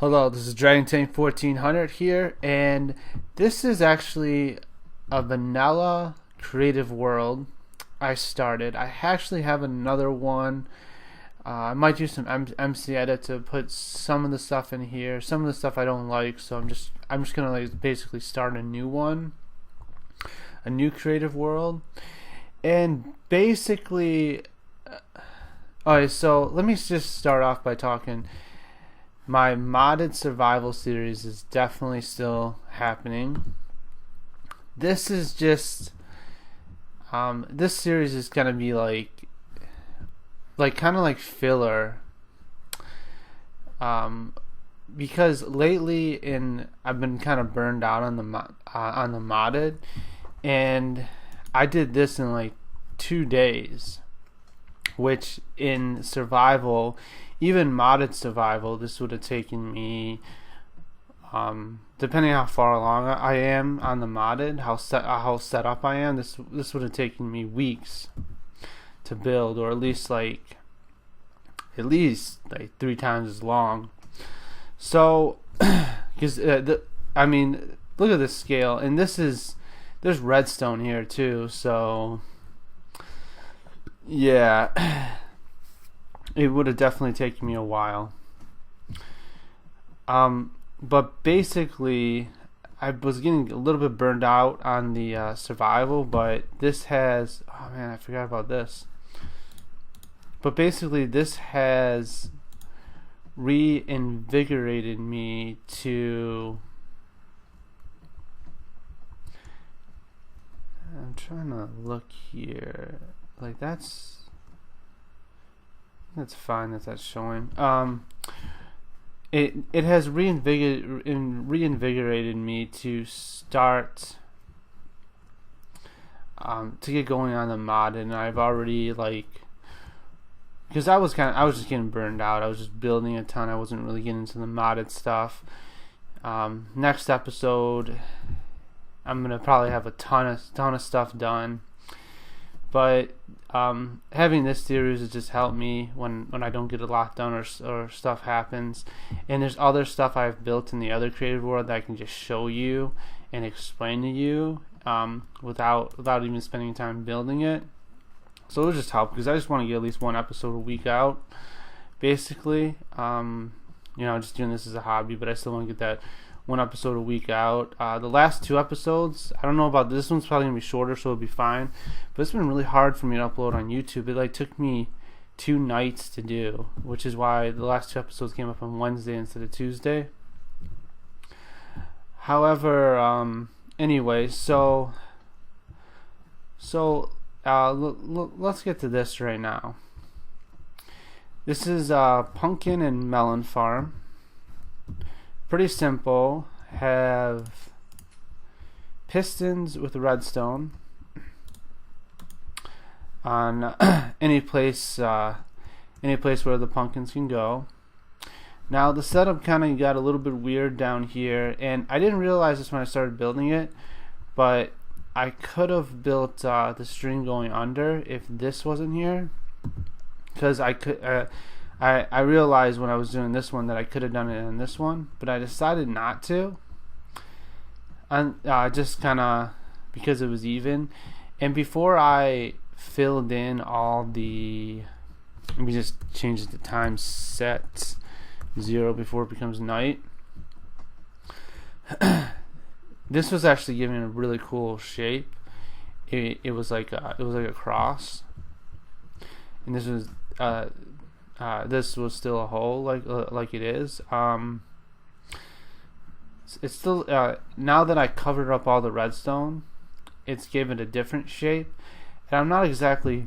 Hello, this is DragonTank 1400 here, and this is actually a vanilla creative world I started. I actually have another one. I might do some MC edit to put some of the stuff in here. Some of the stuff I don't like, so I'm just gonna like basically start a new one, a new creative world, and basically. Alright, so let me just start off by talking. My modded survival series is definitely still happening. This is just this series is gonna be like kind of like filler, because lately I've been kind of burned out on the modded, and I did this in like 2 days, which in survival, even modded survival, this would have taken me, depending how far along I am on the modded, how set up I am, this would have taken me weeks to build, or at least like 3 times as long. So, because I mean, look at this scale, and there's redstone here too, so yeah. It would have definitely taken me a while. But basically, I was getting a little bit burned out on the survival, but this has... Oh man, I forgot about this. But basically, this has reinvigorated me to... I'm trying to look here. Like, that's fine that that's showing. It has reinvigorated me to start to get going on the mod, and I've already because I was just getting burned out. I was just building a ton. I wasn't really getting into the modded stuff. Next episode, I'm gonna probably have a ton of stuff done. But having this series has just helped me when I don't get a lot done or stuff happens. And there's other stuff I've built in the other creative world that I can just show you and explain to you without even spending time building it. So it'll just help, because I just want to get at least one episode a week out, basically. Just doing this as a hobby, but I still want to get that one episode a week out. The last 2 episodes, I don't know about this one's probably gonna be shorter, so it'll be fine. But it's been really hard for me to upload on YouTube. It took me 2 nights to do, which is why the last 2 episodes came up on Wednesday instead of Tuesday. However, anyway, so let's get to this right now. This is pumpkin and melon farm. Pretty simple. Have pistons with redstone on any place where the pumpkins can go. Now the setup kind of got a little bit weird down here, and I didn't realize this when I started building it, but I could have built the string going under if this wasn't here, because I realized when I was doing this one that I could have done it in this one, but I decided not to, and just kind of because it was even. And before I filled in all the, let me just change the time set 0 before it becomes night. This was actually giving a really cool shape. It was like a cross, and this was still a hole like it is. It's still now that I covered up all the redstone, it's given a different shape, and I'm not exactly.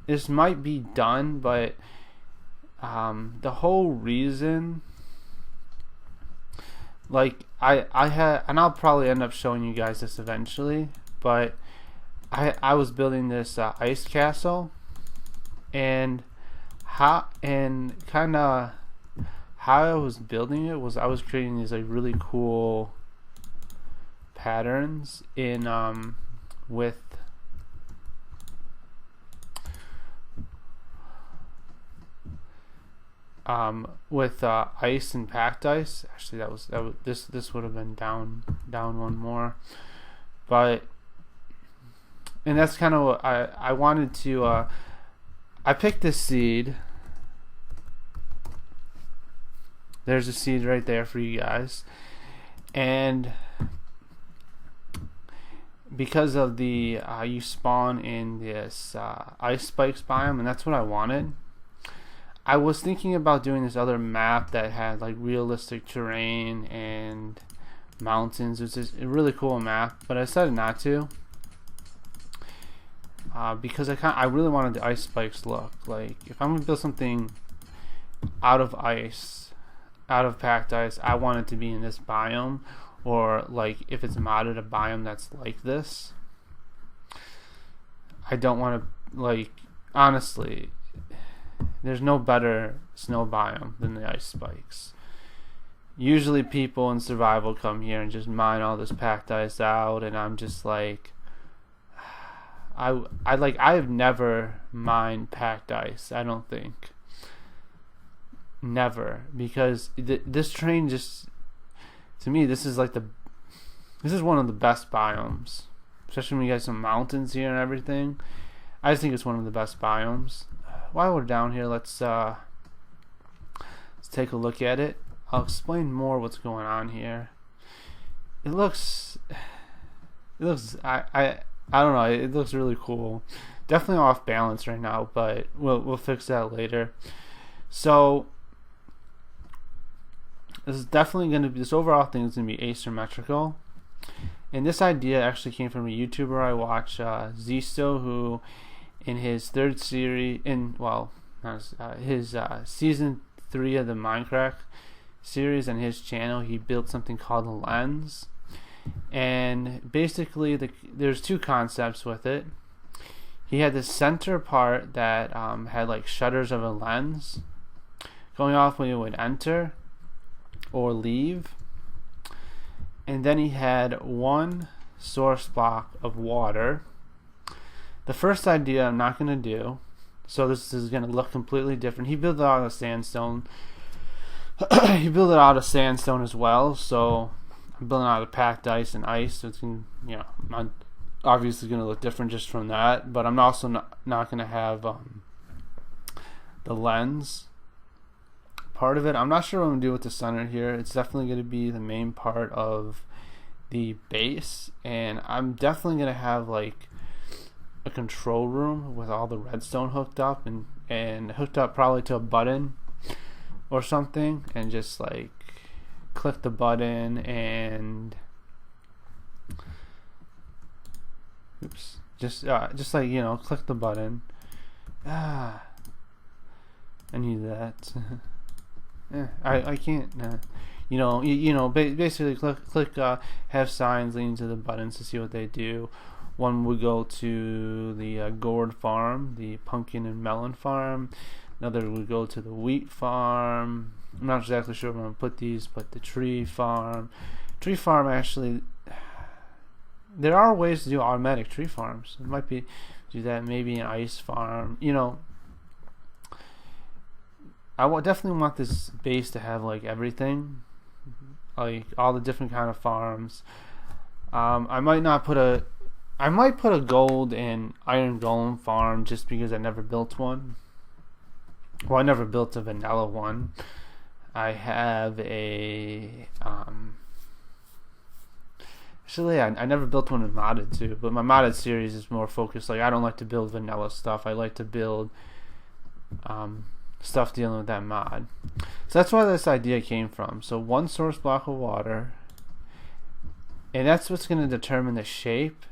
This might be done, but the whole reason, I had, and I'll probably end up showing you guys this eventually, but I was building this ice castle, and how I was building it was I was creating these really cool patterns in with with ice and packed ice. Actually, this would have been down one more, but and that's kind of what I wanted to. I picked this seed. There's a seed right there for you guys, and because of the you spawn in this ice spikes biome, and that's what I wanted. I was thinking about doing this other map that had like realistic terrain and mountains. It's just a really cool map, but I decided not to because I really wanted the ice spikes look. Like if I'm gonna build something out of ice, out of packed ice, I want it to be in this biome, or like if it's modded a biome that's like this. I don't want to, like, honestly, there's no better snow biome than the ice spikes. Usually people in survival come here and just mine all this packed ice out, and I'm just like, I have never mined packed ice, I don't think. Never, because this terrain just, to me, this is one of the best biomes, especially when you got some mountains here and everything. I just think it's one of the best biomes. While we're down here, let's take a look at it. I'll explain more what's going on here. It looks I don't know, it looks really cool. Definitely off balance right now, but we'll fix that later. So this is definitely going to be, this overall thing is going to be asymmetrical. And this idea actually came from a YouTuber I watch, Zisto, who in his third series, his season 3 of the Minecraft series on his channel, he built something called a lens. And basically there's two concepts with it. He had the center part that had like shutters of a lens going off when you would enter or leave, and then he had one source block of water. The first idea I'm not going to do, so this is going to look completely different. He built it out of sandstone. He built it out of sandstone as well, so I'm building out of packed ice and ice, so it's going to, obviously going to look different just from that, but I'm also not going to have the lens part of it. I'm not sure what I'm going to do with the center here. It's definitely going to be the main part of the base, and I'm definitely going to have like a control room with all the redstone hooked up and hooked up probably to a button or something, and just like click the button and just like, click the button. I need that. I can't. Basically click have signs leading to the buttons to see what they do. One would go to the gourd farm, the pumpkin and melon farm. Another would go to the wheat farm. I'm not exactly sure where I'm going to put these, but the tree farm. Tree farm, actually, there are ways to do automatic tree farms. It might be do that, maybe an ice farm. I definitely want this base to have like everything, like all the different kind of farms. I might put a gold and iron golem farm just because I never built one. Well, I never built a vanilla one. I have a actually I never built one in modded too, but my modded series is more focused. Like, I don't like to build vanilla stuff. I like to build stuff dealing with that mod. So that's where this idea came from. So one source block of water, and that's what's going to determine the shape.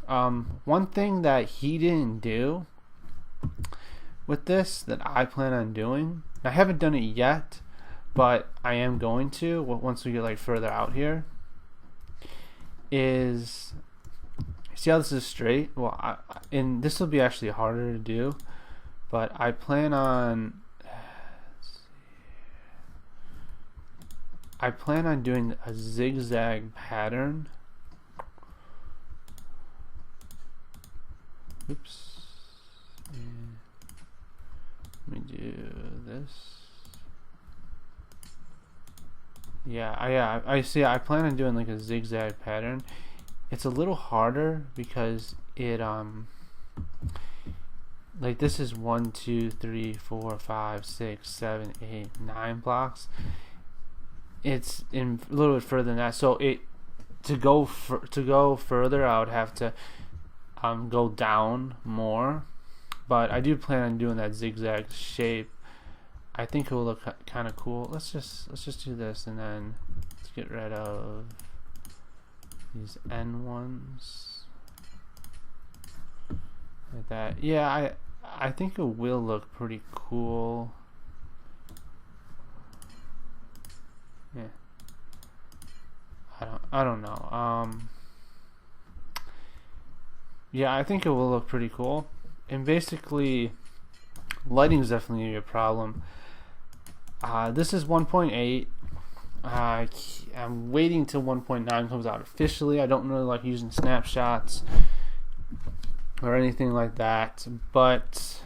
One thing that he didn't do with this that I plan on doing, I haven't done it yet, but I am going to once we get like further out here, is, see how this is straight? Well, and this will be actually harder to do, but I plan on doing a zigzag pattern. Oops. Let me do this. I see. I plan on doing like a zigzag pattern. It's a little harder because it like this is 1, 2, 3, 4, 5, 6, 7, 8, 9 blocks. It's in a little bit further than that. So to go further, I would have to go down more. But I do plan on doing that zigzag shape. I think it will look kind of cool. Let's just do this, and then let's get rid of these end ones like that. Yeah, I think it will look pretty cool. Yeah, I don't know. Yeah, I think it will look pretty cool. And basically, lighting is definitely gonna be a problem. This is 1.8. I'm waiting till 1.9 comes out officially. I don't really like using snapshots or anything like that. But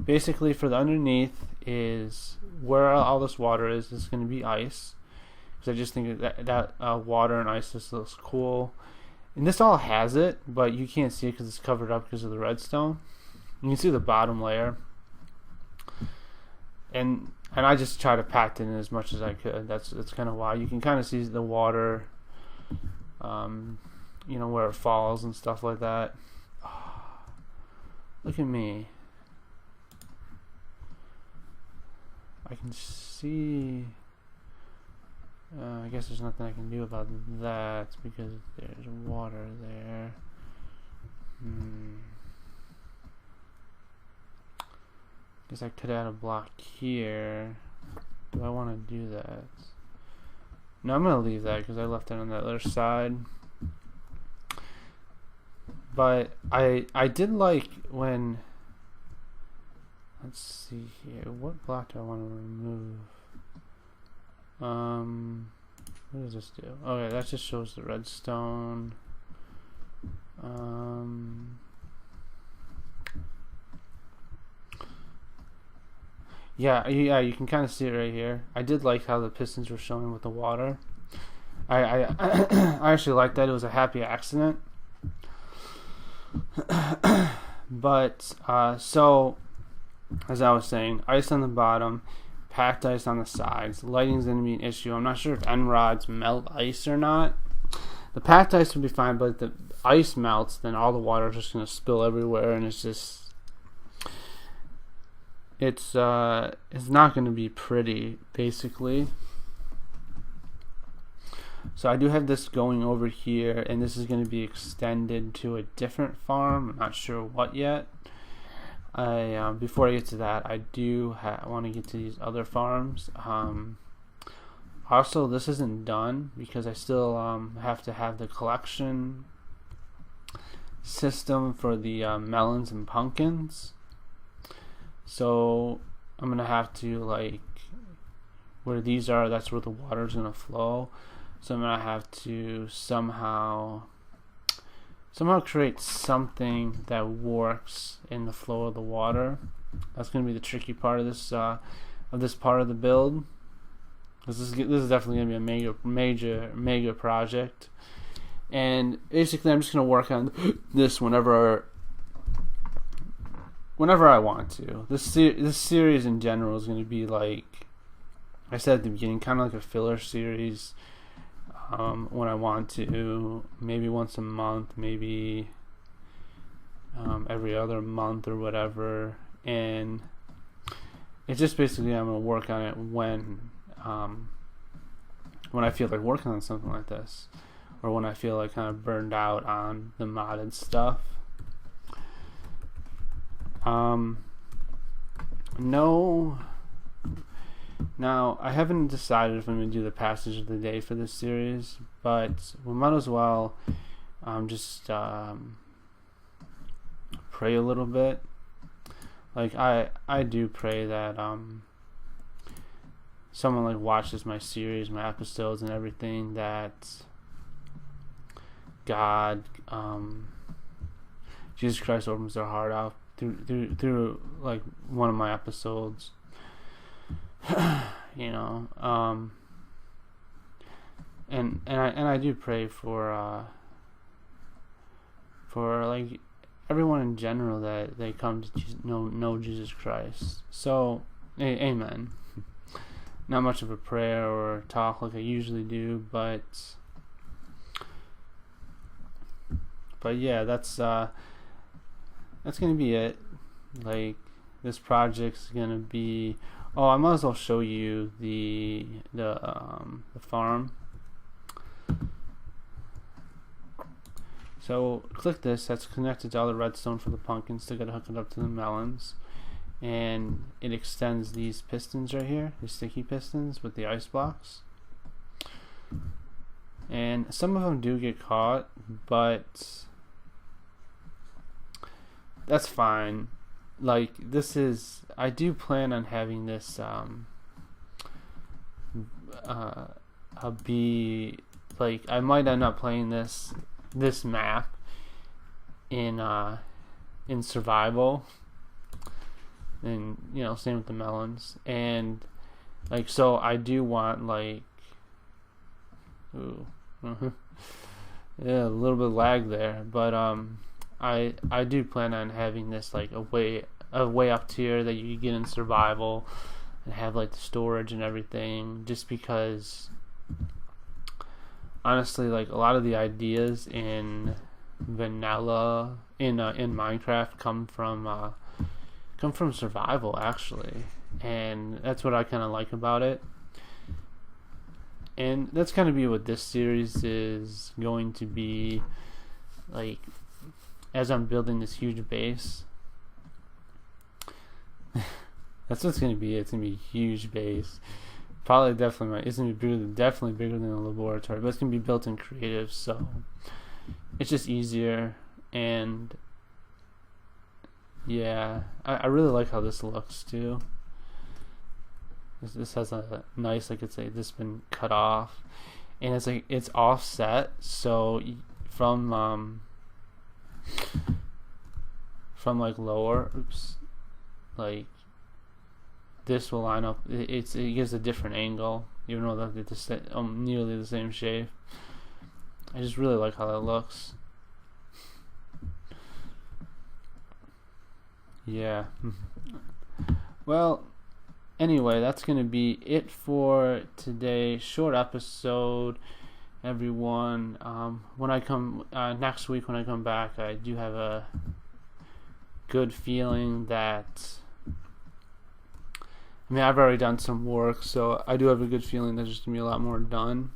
basically, for the underneath is where all this water is going to be ice. Because I just think that water and ice just looks cool. And this all has it, but you can't see it because it's covered up because of the redstone. You can see the bottom layer. And I just try to pack it in as much as I could. That's kind of why you can kind of see the water, you know, where it falls and stuff like that. Oh, look at me. I can see. I guess there's nothing I can do about that because there's water there. Guess I could add a block here. Do I want to do that? No, I'm gonna leave that because I left it on that other side. But I did like when. Let's see here. What block do I want to remove? What does this do? Okay, that just shows the redstone. Yeah, you can kind of see it right here. I did like how the pistons were showing with the water. I I actually liked that. It was a happy accident. But so as I was saying, ice on the bottom, packed ice on the sides. Lighting's going to be an issue. I'm not sure if end rods melt ice or not. The packed ice would be fine, but if the ice melts, then all the water is just going to spill everywhere, and it's not going to be pretty, basically. So I do have this going over here, and this is going to be extended to a different farm. I'm not sure what yet. Before I get to that, I do want to get to these other farms. Also, this isn't done because I still have to have the collection system for the melons and pumpkins. So I'm gonna have to, like, where these are, that's where the water's gonna flow. So I'm gonna have to somehow create something that works in the flow of the water. That's gonna be the tricky part of this part of the build. This is definitely gonna be a mega project. And basically, I'm just gonna work on this whenever I want to. This series in general is going to be, like I said at the beginning, kind of like a filler series. When I want to, maybe once a month, maybe every other month or whatever. And it's just basically I'm going to work on it when I feel like working on something like this, or when I feel like kind of burned out on the modded stuff. No. Now, I haven't decided if I'm going to do the passage of the day for this series, but we might as well just pray a little bit. Like, I do pray that someone, like, watches my series, my episodes and everything, that God, Jesus Christ opens their heart out through like one of my episodes. You know, and I do pray for like everyone in general that they come to know Jesus Christ. So, amen. Not much of a prayer or talk like I usually do, but yeah, that's gonna be it. Like, this project's gonna be. Oh, I might as well show you the farm. So click this. That's connected to all the redstone for the pumpkins to get hooked up to the melons, and it extends these pistons right here, the sticky pistons with the ice blocks. And some of them do get caught, but that's fine. Like, this is, I do plan on having this be like, I might end up playing this map in survival, and same with the melons. And like, so I do want, like, yeah, a little bit of lag there, but I do plan on having this like a way up tier that you get in survival and have like the storage and everything, just because honestly, like, a lot of the ideas in vanilla in Minecraft come from survival, actually, and that's what I kind of like about it. And that's going to be what this series is going to be, like, as I'm building this huge base. That's what's going to be. It's going to be a huge base. Probably, definitely, it's going to be definitely bigger than a laboratory, but it's going to be built in creative, so it's just easier. And yeah, I really like how this looks too. This has a nice, like, it's like this been cut off, and it's like it's offset, so from like lower, like, this will line up. It gives a different angle, even though they're nearly the same shape. I just really like how that looks. Yeah. Well, anyway, that's going to be it for today. Short episode, everyone. When I come next week, when I come back, I do have a good feeling that, I mean, I've already done some work, so I do have a good feeling there's just going to be a lot more done.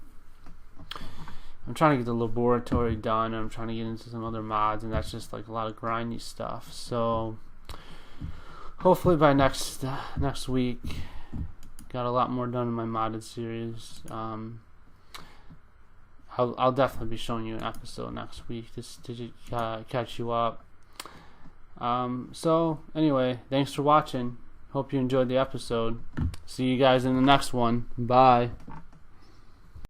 I'm trying to get the laboratory done, and I'm trying to get into some other mods, and that's just like a lot of grindy stuff. So hopefully by next week, got a lot more done in my modded series. I'll definitely be showing you an episode next week just to catch you up. So anyway, thanks for watching. Hope you enjoyed the episode. See you guys in the next one. Bye.